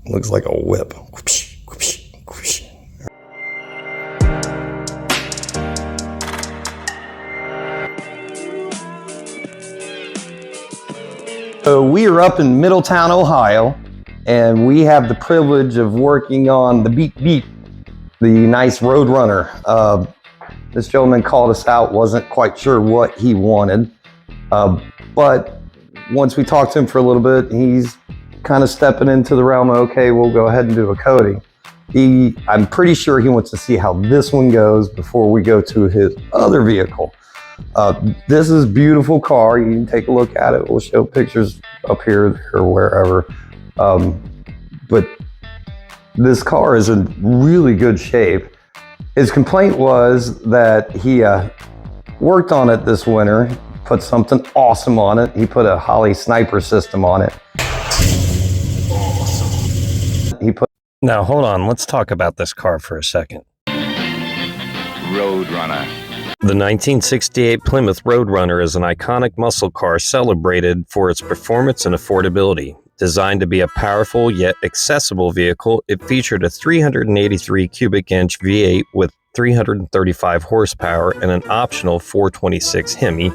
Looks like a whip. So we are up in Middletown, Ohio, and we have the privilege of working on the Beep Beep, the nice Roadrunner. This gentleman called us out, wasn't quite sure what he wanted, but once we talked to him for a little bit, he's kind of stepping into the realm of, okay, we'll go ahead and do a coating. I'm pretty sure he wants to see how this one goes before we go to his other vehicle. This is a beautiful car. You can take a look at it. We'll show pictures up here or wherever. But this car is in really good shape. His complaint was that he worked on it this winter, put something awesome on it. He put a Holley Sniper system on it. Awesome. Now hold on, let's talk about this car for a second. Roadrunner. The 1968 Plymouth Road Runner is an iconic muscle car celebrated for its performance and affordability. Designed to be a powerful yet accessible vehicle, it featured a 383 cubic inch V8 with 335 horsepower and an optional 426 Hemi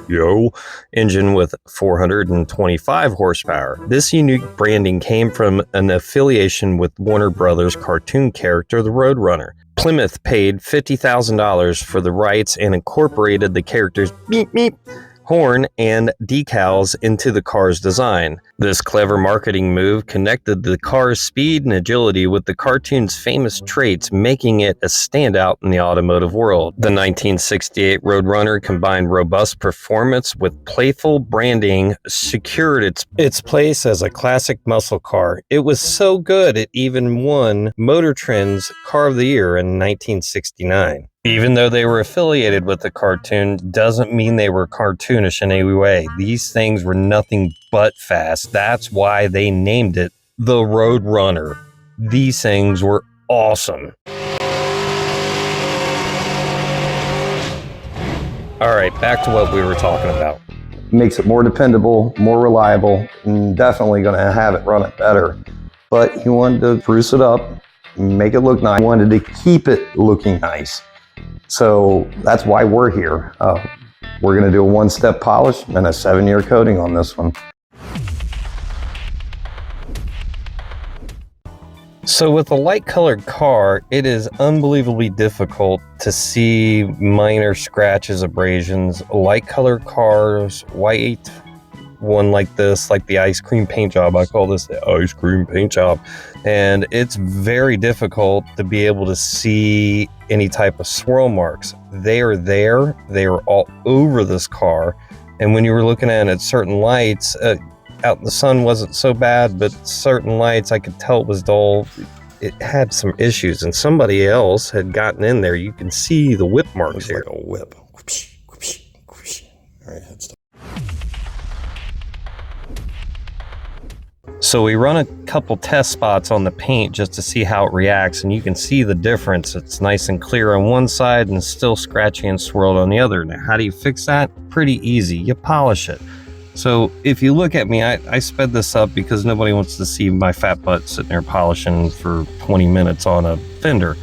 engine with 425 horsepower. This unique branding came from an affiliation with Warner Brothers cartoon character, the Roadrunner. Plymouth paid $50,000 for the rights and incorporated the character's beep beep horn and decals into the car's design. This clever marketing move connected the car's speed and agility with the cartoon's famous traits, making it a standout in the automotive world. The 1968 Roadrunner combined robust performance with playful branding, secured its place as a classic muscle car. It was so good it even won Motor Trend's Car of the Year in 1969. Even though they were affiliated with the cartoon, doesn't mean they were cartoonish in any way. These things were nothing but fast. That's why they named it the Roadrunner. These things were awesome. All right, back to what we were talking about. Makes it more dependable, more reliable, and definitely going to have it run it better. But he wanted to spruce it up, make it look nice. He wanted to keep it looking nice. So that's why we're here. We're going to do a one-step polish and a 7-year coating on this one. So with a light-colored car, it is unbelievably difficult to see minor scratches, abrasions. Light-colored cars, white one like this, like the Icecream paint job. I call this the Icecream paint job. And it's very difficult to be able to see any type of swirl marks. They are there. They are all over this car. And when you were looking at certain lights, out in the sun wasn't so bad, but certain lights, I could tell it was dull. It had some issues, and somebody else had gotten in there. You can see the whip marks here. Like a whip. All right, head stop. So we run a couple test spots on the paint just to see how it reacts, and you can see the difference. It's nice and clear on one side and still scratchy and swirled on the other. Now, how do you fix that? Pretty easy. You polish it. So if you look at me, I sped this up because nobody wants to see my fat butt sitting there polishing for 20 minutes on a fender.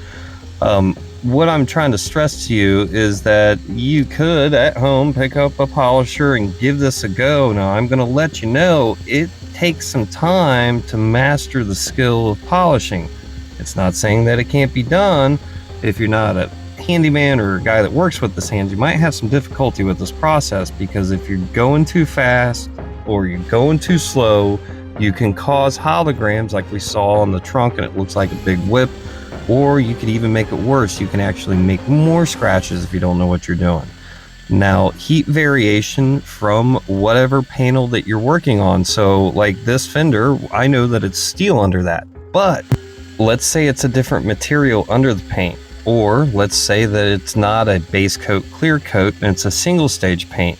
What I'm trying to stress to you is that you could at home pick up a polisher and give this a go. Now, I'm going to let you know it takes some time to master the skill of polishing. It's not saying that it can't be done. If you're not a handyman or a guy that works with this hand, you might have some difficulty with this process, because if you're going too fast or you're going too slow, you can cause holograms like we saw on the trunk and it looks like a big whip, or you could even make it worse. You can actually make more scratches if you don't know what you're doing. Now, heat variation from whatever panel that you're working on. So like this fender, I know that it's steel under that, but let's say it's a different material under the paint. Or let's say that it's not a base coat, clear coat, and it's a single stage paint.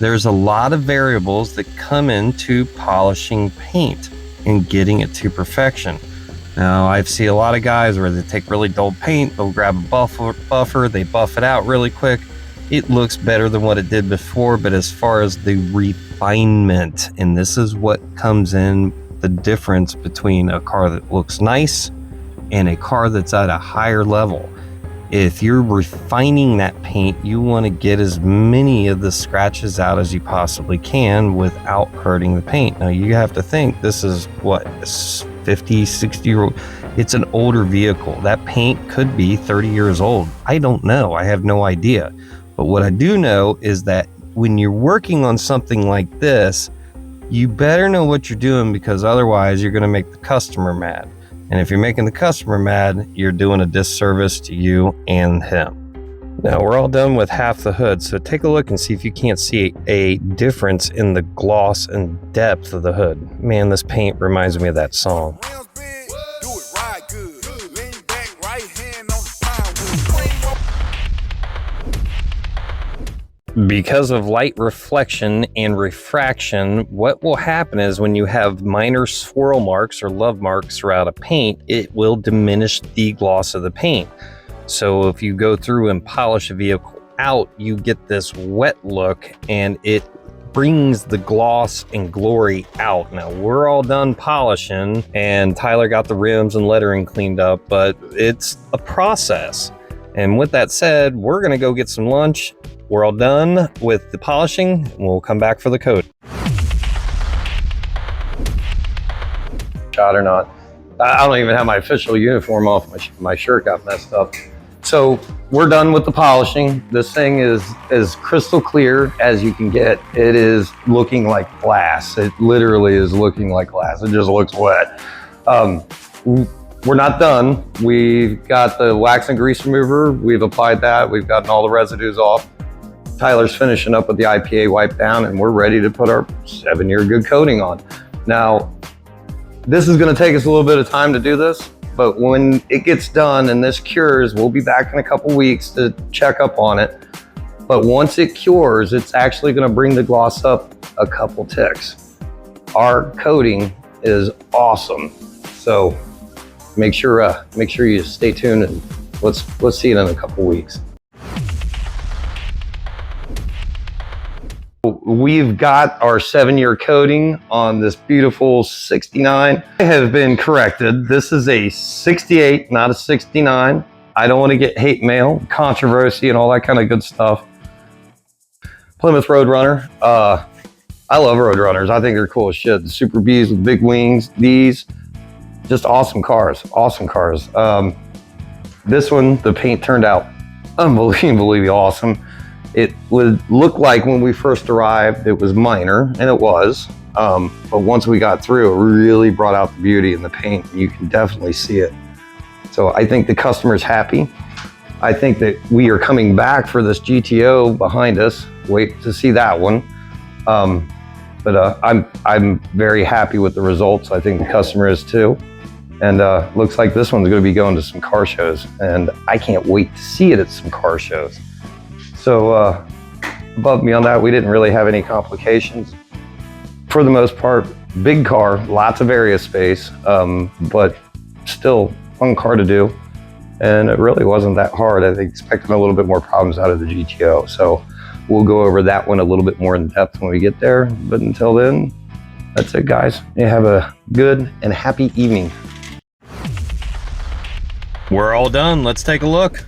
There's a lot of variables that come into polishing paint and getting it to perfection. Now, I see a lot of guys where they take really dull paint, they'll grab a buffer, they buff it out really quick. It looks better than what it did before, but as far as the refinement, and this is what comes in the difference between a car that looks nice and a car that's at a higher level. If you're refining that paint, you want to get as many of the scratches out as you possibly can without hurting the paint. Now you have to think, this is what, 50, 60 year old, it's an older vehicle. That paint could be 30 years old. I don't know. I have no idea. But what I do know is that when you're working on something like this, you better know what you're doing, because otherwise you're going to make the customer mad. And if you're making the customer mad, you're doing a disservice to you and him. Now we're all done with half the hood, so take a look and see if you can't see a difference in the gloss and depth of the hood. Man, this paint reminds me of that song. Because of light reflection and refraction, what will happen is when you have minor swirl marks or love marks throughout a paint, it will diminish the gloss of the paint. So if you go through and polish a vehicle out, you get this wet look and it brings the gloss and glory out. Now we're all done polishing and Tyler got the rims and lettering cleaned up, but it's a process. And with that said, we're gonna go get some lunch. We're all done with the polishing, and we'll come back for the coat. Shot or not. I don't even have my official uniform off. My shirt got messed up. So we're done with the polishing. This thing is as crystal clear as you can get. It is looking like glass. It literally is looking like glass. It just looks wet. We're not done. We've got the wax and grease remover. We've applied that. We've gotten all the residues off. Tyler's finishing up with the IPA wipe down, and we're ready to put our 7-year good coating on. Now, this is gonna take us a little bit of time to do this, but when it gets done and this cures, we'll be back in a couple weeks to check up on it. But once it cures, it's actually gonna bring the gloss up a couple ticks. Our coating is awesome. So make sure you stay tuned, and let's see it in a couple weeks. We've got our 7-year coating on this beautiful 69. I have been corrected. This is a 68, not a 69. I don't want to get hate mail, controversy, and all that kind of good stuff. Plymouth Road Runner. I love Roadrunners. I think they're cool as shit. The Super Bs with big wings. These, just awesome cars. Awesome cars. This one, the paint turned out unbelievably awesome. It would look like when we first arrived, it was minor, and it was. But once we got through, it really brought out the beauty in the paint. You can definitely see it. So I think the customer's happy. I think that we are coming back for this GTO behind us. Wait to see that one. But I'm very happy with the results. I think the customer is too. And looks like this one's gonna be going to some car shows, and I can't wait to see it at some car shows. So above and beyond that, we didn't really have any complications. For the most part, big car, lots of area space, but still fun car to do. And it really wasn't that hard. I think expecting a little bit more problems out of the GTO. So we'll go over that one a little bit more in depth when we get there. But until then, that's it, guys. You have a good and happy evening. We're all done. Let's take a look.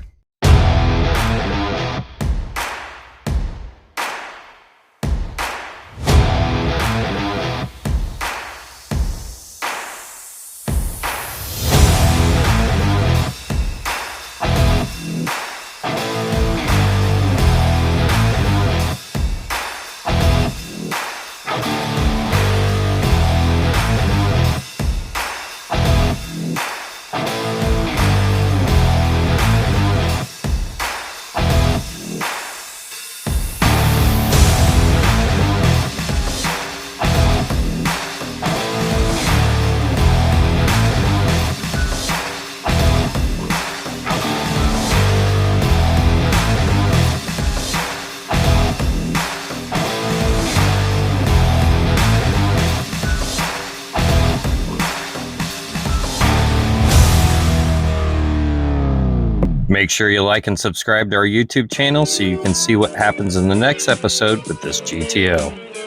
Make sure you like and subscribe to our YouTube channel so you can see what happens in the next episode with this GTO.